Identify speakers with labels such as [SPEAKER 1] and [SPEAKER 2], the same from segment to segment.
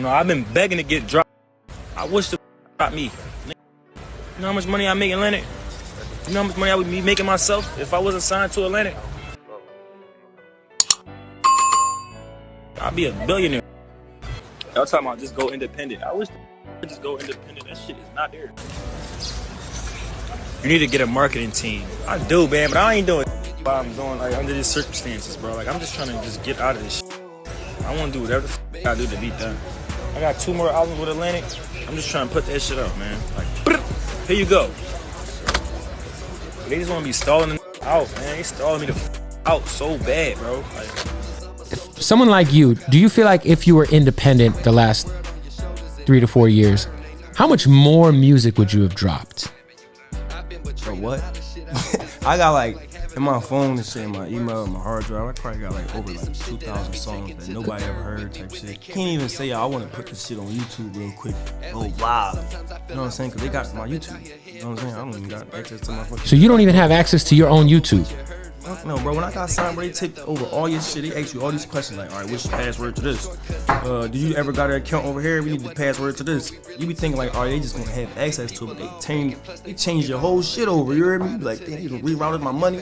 [SPEAKER 1] know, I've been begging to get dropped. I wish the dropped me. You know how much money I make in Atlantic? You know how much money I would be making myself if I wasn't signed to Atlantic? I'd be a billionaire. Y'all talking about just go independent. I wish the just go independent. That shit is not there. You need to get a marketing team. I do, man, but I ain't doing what I'm doing like under these circumstances, bro. Like I'm just trying to just get out of this shit. I want to do whatever the I do to be done. I got 2 more albums with Atlantic. I'm just trying to put that shit up, man. Like, here you go. They just want to be stalling the out, man. They stalling me the out so bad, bro. Like,
[SPEAKER 2] someone like you, do you feel like if you were independent the last 3 to 4 years, how much more music would you have dropped?
[SPEAKER 3] Bro, what? I got like, in my phone and shit, in my email, my hard drive, I probably got like over like 2,000 songs that nobody ever heard type shit. Can't even say, I want to put this shit on YouTube real quick. Oh, wow. You know what I'm saying? Because they got my YouTube. You know what I'm saying? I don't even got access to my fucking...
[SPEAKER 2] So you don't even have access to your own YouTube?
[SPEAKER 3] No, bro, when I got signed, bro, they take over all your shit. They ask you all these questions like, all right, what's the password to this? Do you ever got an account over here? We need the password to this. You be thinking like, all right, they just gonna have access to it, but they change your whole shit over, you heard me? Like, they even rerouted my money.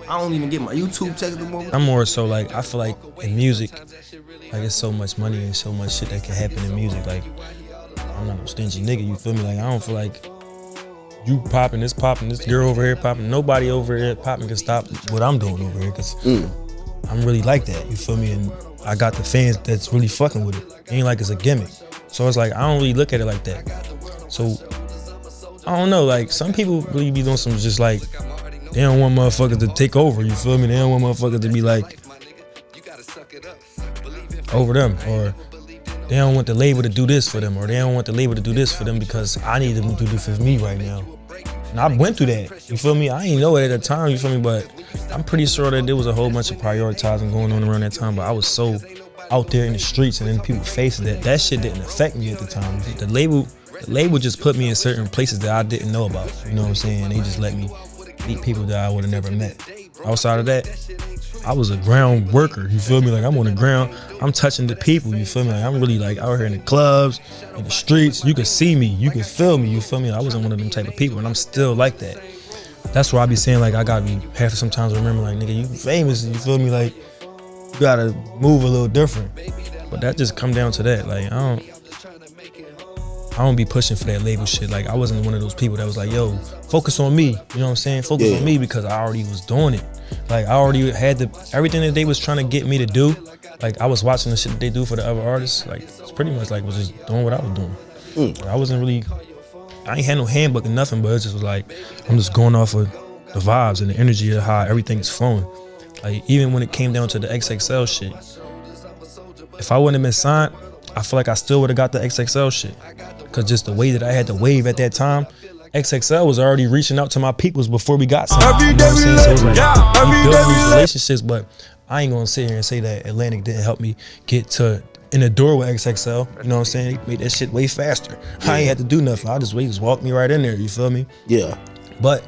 [SPEAKER 3] I don't even get my YouTube checks anymore.
[SPEAKER 1] I'm more so like, I feel like in music, like there's so much money and so much shit that can happen in music. Like, I'm not no stingy nigga, you feel me? Like, I don't feel like you popping, this girl over here popping, nobody over here popping can stop what I'm doing over here, cause I'm really like that, you feel me? And I got the fans that's really fucking with it. It ain't like it's a gimmick. So it's like, I don't really look at it like that. So, I don't know, like some people really be doing some just like, they don't want motherfuckers to take over, you feel me? They don't want motherfuckers to be like, over them, or they don't want the label to do this for them, or they don't want the label to do this for them because I need them to do this for me right now. And I went through that, you feel me? I ain't know it at the time, you feel me? But I'm pretty sure that there was a whole bunch of prioritizing going on around that time, but I was so out there in the streets and in people's faces that shit didn't affect me at the time. The label just put me in certain places that I didn't know about, you know what I'm saying? They just let me meet people that I would have never met. Outside of that, I was a ground worker, you feel me? Like I'm on the ground, I'm touching the people, you feel me? Like I'm really like out here in the clubs, in the streets, you can see me, you can feel me, you feel me? I wasn't one of them type of people and I'm still like that. That's why I be saying like I gotta be, have to sometimes remember like nigga, you famous, you feel me? Like you gotta move a little different. But that just come down to that, like I don't be pushing for that label shit. Like I wasn't one of those people that was like, yo, focus on me. You know what I'm saying? Focus on me because I already was doing it. Like I already had everything that they was trying to get me to do. Like I was watching the shit that they do for the other artists. Like it's pretty much like was just doing what I was doing. Like, I wasn't really, I ain't had no handbook or nothing, but it just was like, I'm just going off of the vibes and the energy of how everything is flowing. Like even when it came down to the XXL shit, if I wouldn't have been signed, I feel like I still would have got the XXL shit. Cause just the way that I had to wave at that time, XXL was already reaching out to my peoples before we got signed. You know what I'm saying? So it was like, we built these relationships, but I ain't gonna sit here and say that Atlantic didn't help me get in the door with XXL. You know what I'm saying? They made that shit way faster. I ain't had to do nothing. They just walked me right in there, you feel me?
[SPEAKER 4] Yeah.
[SPEAKER 1] But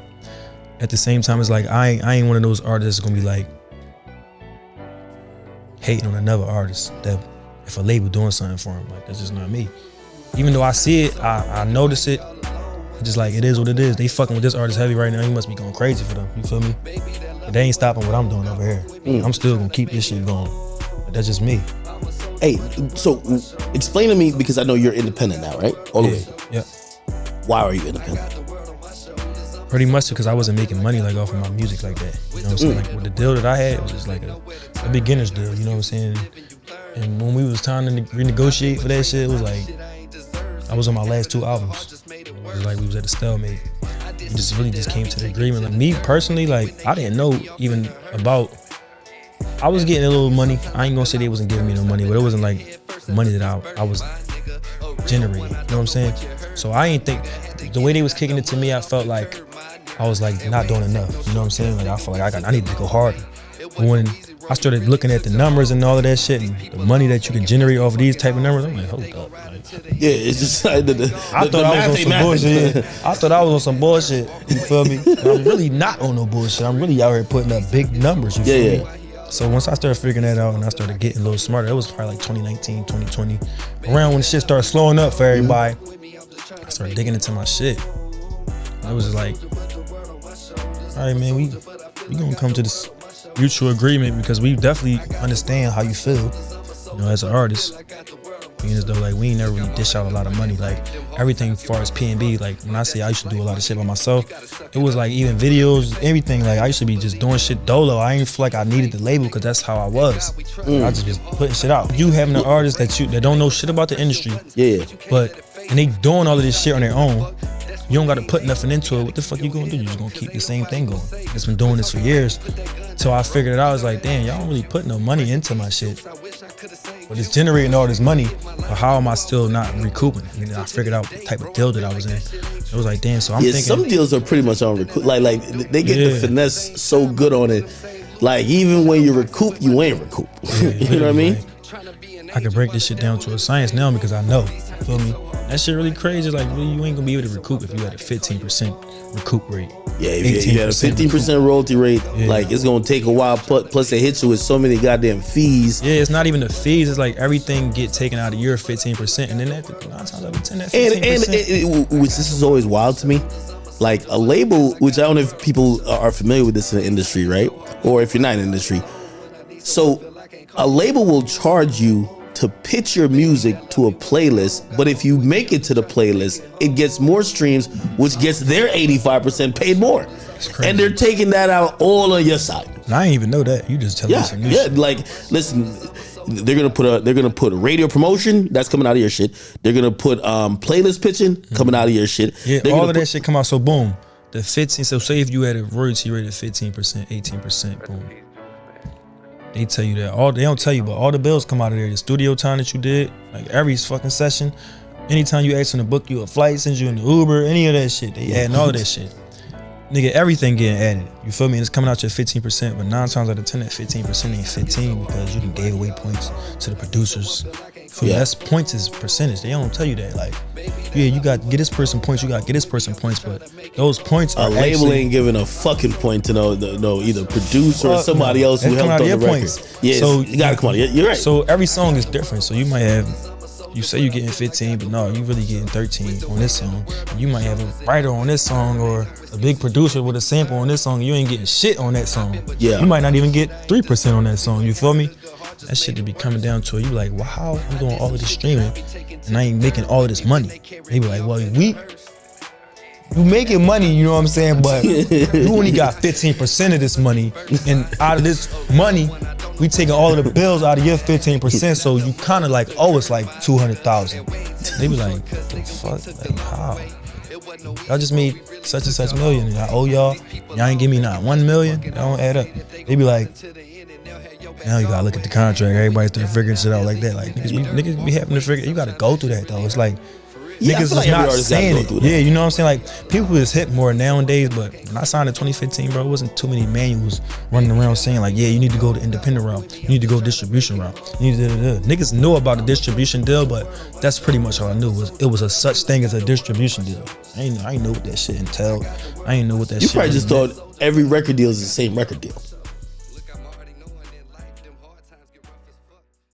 [SPEAKER 1] at the same time, it's like, I ain't one of those artists that's gonna be like, hating on another artist that if a label doing something for him, like that's just not me. Even though I see it, I notice it, just like it is what it is. They fucking with this artist heavy right now, he must be going crazy for them, you feel me? But they ain't stopping what I'm doing over here. I'm still gonna keep this shit going, but that's just me.
[SPEAKER 4] Hey, so explain to me, because I know you're independent now, right? All the way.
[SPEAKER 1] Yeah.
[SPEAKER 4] Why are you independent?
[SPEAKER 1] Pretty much because I wasn't making money like off of my music like that. You know what I'm saying? Like with the deal that I had, it was just like a beginner's deal, you know what I'm saying? And when we was trying to renegotiate for that shit, it was like, I was on my last 2 albums. It was like we was at a stalemate. We just really came to the agreement. Like me personally, like I didn't know even about, I was getting a little money. I ain't gonna say they wasn't giving me no money, but it wasn't like money that I was generating, you know what I'm saying? So I ain't think, the way they was kicking it to me, I felt like I was like not doing enough, you know what I'm saying? Like I felt like I needed to go harder. But when I started looking at the numbers and all of that shit and the money that you can generate off of these type of numbers, I'm like, hold up. Like,
[SPEAKER 4] yeah, it's just like
[SPEAKER 1] I thought I was on some bullshit. I thought I was on some bullshit, you feel me? But I'm really not on no bullshit. I'm really out here putting up big numbers, you feel me? So once I started figuring that out and I started getting a little smarter, it was probably like 2019, 2020. Around when shit started slowing up for everybody, I started digging into my shit. And it was just like, all right, man, we gonna come to this mutual agreement because we definitely understand how you feel, you know, as an artist. Being as though like we ain't never really dish out a lot of money, like everything as far as PNB. Like when I say I used to do a lot of shit by myself, it was like even videos, everything. Like I used to be just doing shit dolo. I ain't feel like I needed the label because that's how I was. I just putting shit out. You having an artist that don't know shit about the industry, and they doing all of this shit on their own. You don't got to put nothing into it. What the fuck you gonna do? You just gonna keep the same thing going. It's been doing this for years. So I figured it out. I was like, damn, y'all don't really put no money into my shit. But it's generating all this money. But how am I still not recouping? I mean, I figured out the type of deal that I was in. It was like, damn. So I'm thinking.
[SPEAKER 4] Some deals are pretty much on recoup. Like they get the finesse so good on it. Like even when you recoup, you ain't recoup. You know what I mean?
[SPEAKER 1] I can break this shit down to a science now because I know. Feel me? That shit really crazy. Like, really, you ain't gonna be able to recoup if you had a 15% recoup rate.
[SPEAKER 4] Yeah, if you had a 15% royalty rate, like it's gonna take a while. Plus, it hits you with so many goddamn fees.
[SPEAKER 1] Yeah, it's not even the fees. It's like everything get taken out of your 15%, and then that 9 times out of 10, that 15%.
[SPEAKER 4] And which this is always wild to me. Like a label, which I don't know if people are familiar with this in the industry, right? Or if you're not in the industry. So a label will charge you to pitch your music to a playlist, but if you make it to the playlist, it gets more streams, which gets their 85% paid more. And they're taking that out all on your side.
[SPEAKER 1] And I didn't even know that. You just tell me some new shit.
[SPEAKER 4] Like, listen, they're gonna put radio promotion that's coming out of your shit. They're gonna put playlist pitching coming out of your shit.
[SPEAKER 1] Yeah, all of that shit come out. So boom, the 15. So say if you had a royalty rate of 15%, 18%, boom. They tell you that they don't tell you, but all the bills come out of there. The studio time that you did, like every fucking session, anytime you ask them to book you a flight, send you an Uber, any of that shit, they adding all of that shit. Nigga, everything getting added. You feel me? And it's coming out your 15%, but 9 times out of 10, that 15% ain't 15 because you done gave away points to the producers. That's points is percentage. They don't tell you that. Like, yeah, you got to get this person points, you got to get this person points, but those points are
[SPEAKER 4] label ain't giving a fucking point to no either producer or somebody else who helped on the record. Points. Yeah, so you gotta come on. You're right.
[SPEAKER 1] So every song is different. So you might have, you say you're getting 15, but no, you really getting 13 on this song. You might have a writer on this song or a big producer with a sample on this song. You ain't getting shit on that song.
[SPEAKER 4] Yeah,
[SPEAKER 1] you might not even get 3% on that song. You feel me? That shit to be coming down to it. You like, wow, I'm doing all of this streaming and I ain't making all of this money. They be like, well, you making money, you know what I'm saying? But you only got 15% of this money, and out of this money, we taking all of the bills out of your 15%. So you kind of like, oh, it's like 200,000. They be like, what the fuck? Like, how? Y'all just made such and such million, and I owe y'all. Y'all ain't give me not 1 million. That don't add up. They be like, now you gotta look at the contract. Everybody start figuring shit out like that. Like niggas be having to figure. You gotta go through that though. It's like niggas is not saying it. Yeah, you know what I'm saying? Like people is hip more nowadays. But when I signed in 2015, bro, it wasn't too many manuals running around saying like, yeah, you need to go the independent route. You need to go distribution route. You need to Niggas knew about the distribution deal, but that's pretty much all I knew was it was a such thing as a distribution deal. I ain't know what that shit entailed. I ain't know what that.
[SPEAKER 4] You
[SPEAKER 1] shit
[SPEAKER 4] probably just thought every record deal is the same record deal.